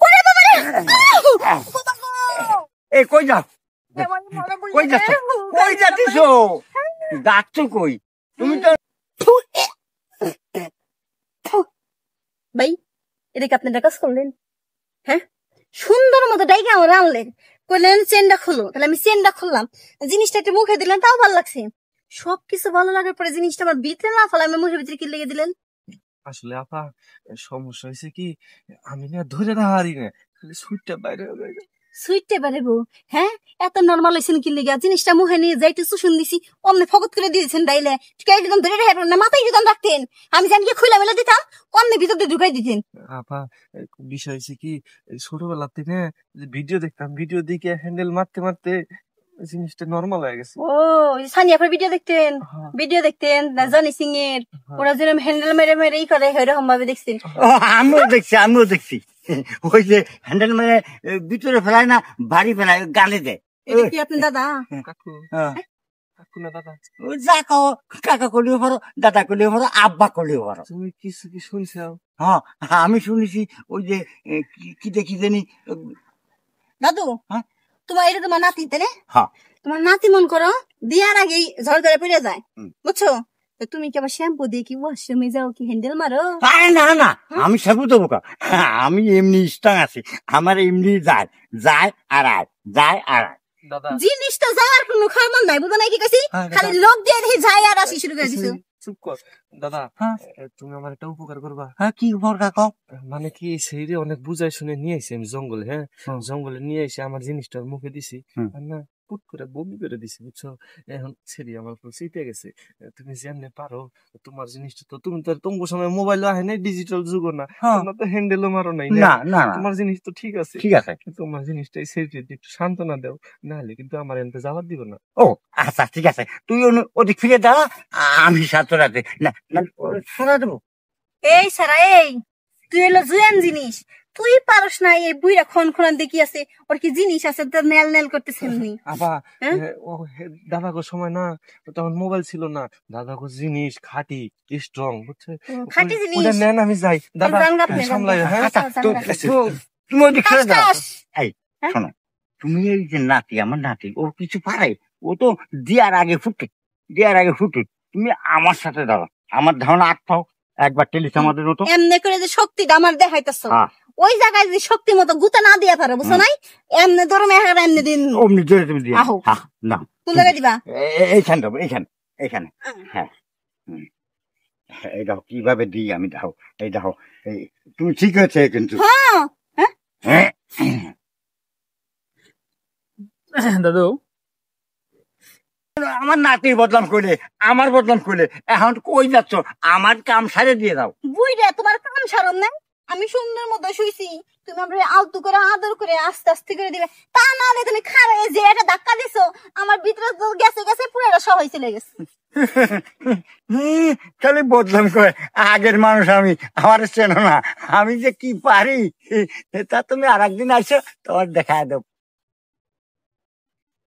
ওরে বাবা রে এই কই যাও কই যাচ্ছ কই যাচ্ছ যাচ্ছ কই তুমি তো ভাই এটা কি আপনি ডাকাস করলেন? হ্যাঁ, সুন্দর মতো ডাইকে আমার আনলেন, কইলেন চেনটা খুলো, তাহলে আমি চেনটা খুললাম, জিনিসটা একটু মুখে দিলেন, তাও ভালো লাগছে। সবকিছু ভালো লাগার পরে জিনিসটা আমার ভিতরে না ফেলে আমি মুখের ভিতরে কি লেগে দিলেন? আসলে আপা সমস্যা হয়েছে কি, আমি না ধরে না হারি না, খালি সুইটটা বাইরে হয়ে যায়। সুইটে বেড়াবো? হ্যাঁ, এত নর্মাল হয়েছেন কি লেগে? জিনিসটা মুখে নিয়ে যাইতে শুন দিছি, অমনি ফকত করে দিয়েছেন ডাইলে, ঠিক আছে ধরে রেখে না মাথায় দিতাম রাখতেন, আমি জানি খুলে মেলে দিতাম, অমনি ভিতর দিয়ে ঢুকাই দিতেন। আপা বিষয় হয়েছে কি, ছোটবেলা থেকে ভিডিও দেখতাম, ভিডিও দেখে হ্যান্ডেল মারতে মারতে জিনিসটা নর্মাল হয়ে গেছে। ও সানিয়া পর ভিডিও দেখতেন, ভিডিও দেখতেন না জনি সিং এর, ওরা যেরকম হ্যান্ডেল মেরে মেরে ই করে এরকম ভাবে দেখছেন? আমিও দেখছি ওই যে হ্যান্ডেল মানে ভিতরে ফেলায় না, বাড়ি ফেলায়, গালে দেয়। এটা কি আপনি দাদা? কাকু কাকু না দাদা? যা কও, কাকা করলেও পারো, দাদা করলেও পারো, আব্বা করলেও পারো। তুমি কিছু কি শুনছাও? হ্যাঁ, আমি শুনেছি ওই যে কি দেখি জানি। দাদু হ্যাঁ? তোমার এটা তোমার নাতি তাই না? হ্যাঁ। তোমার নাতি মন করো দিয়ার আগেই ঝড় ধরে পড়ে যায়, বুঝছো? তো তুমি কি আবার শ্যাম্পু দিয়ে কি ওয়াশরুমে যাও, কি হ্যান্ডেল মারো? আরে না না, আমি সাবু দেবো কা, আমি এমনি স্ট্রং আছি, আমার এমনি যায় যায় আর আয়, যায় আর আয়। দাদা জিনিস তো যাওয়ার কোনো খবর নাই, বুঝো নাই কি কাছি? খালি লোক দিয়ে দেখি যায় আর আসি শুরু করে দিছো। চুপ কর দাদা, তুমি আমার একটা উপকার করবা? হ্যাঁ, কি খবর কাকা? মানে কি, সেই রে অনেক বুঝাই শুনে নিয়ে আইছি আমি জঙ্গলে, হ্যাঁ জঙ্গলে নিয়ে এসে আমার জিনিসটা মুখে দিছি, আর না পুট করে বমি করে দিছি, বুঝছো? এখন সেরি আমার উপর চিপে গেছে। তুমি জানলে পারো, তোমার জিনিসটা তো, তুমি তো তোমার সময় মোবাইল আহে নাই, ডিজিটাল যুগ না, তোমরা তো হ্যান্ডেলও মারো নাই, না না, তোমার জিনিস তো ঠিক আছে, ঠিক আছে, তোমার জিনিসটাই সেরি একটু সান্ত্বনা দাও, নাহলে কিন্তু আমার এনতে যাওয়ার দিব না। ও আচ্ছা ঠিক আছে, তুই ওদিক ফিরে দাঁড়া, আমি সাথে রাতে না শোনা দেবো। এই সারা, এই তুই হলো জুয়ান জিনিস, তুই পারস না এই বুইরা খন খনান দেখি আছে, ওর কি জিনিস আছে তোর নেল নেল করতেছেন নি? আপা দাদাগো সময় না, তখন মোবাইল ছিল না, দাদাগো জিনিস খাঁটি স্ট্রং, বুঝছে? খাঁটি জিনিস ওটা নেন, আমি যাই, দাদা সামলাই। হ্যাঁ তুমি ওদিক ফিরে দাঁড়া। এই শোনো, তুমি এই যে নাতি, আমার নাতি, ও কিছু পারে? ও তো দেওয়ার আগে ফুটে, তুমি আমার সাথে দাঁড়া, আমার ধারণা আটকাও, একবার টেলিস আমাদের মতো এমনি করে যে শক্তিটা আমার দেখাইতেছ, ওই জায়গায় যে শক্তি মতো গুতা না দিয়া পারো, বুঝছো নাই? এমনি ধরো মেহার এমনি দিন, অমনি জোরে তুমি দিয়ে না। কোন জায়গায় দিবা? এইখানে দেবো, এইখানে। হ্যাঁ, এই দেখো কিভাবে দিই আমি, দেখো এই দেখো, এই তুমি ঠিক আছে কিন্তু। হ্যাঁ দাদু, আমার নাতির বদনাম করলে, আমার বদনাম করলে, এখন কই যাচ্ছ? আমার কাম সারে দিয়ে দাও। বুইরা তোমার কাম সারন না, আমি সুন্দর মতো শুইছি, তুমি আমরা আলতু করে আদর করে আস্তে আস্তে করে দিবে, তা না হলে তুমি খারাপ যে একটা ধাক্কা দিছো, আমার ভিতরে তো গেছে পুরোটা সবাই চলে গেছে। খালি বদনাম করে, আগের মানুষ আমি, আমার চেনো না, আমি যে কি পারি তা তুমি আর একদিন আসো, তোমার দেখা দেব।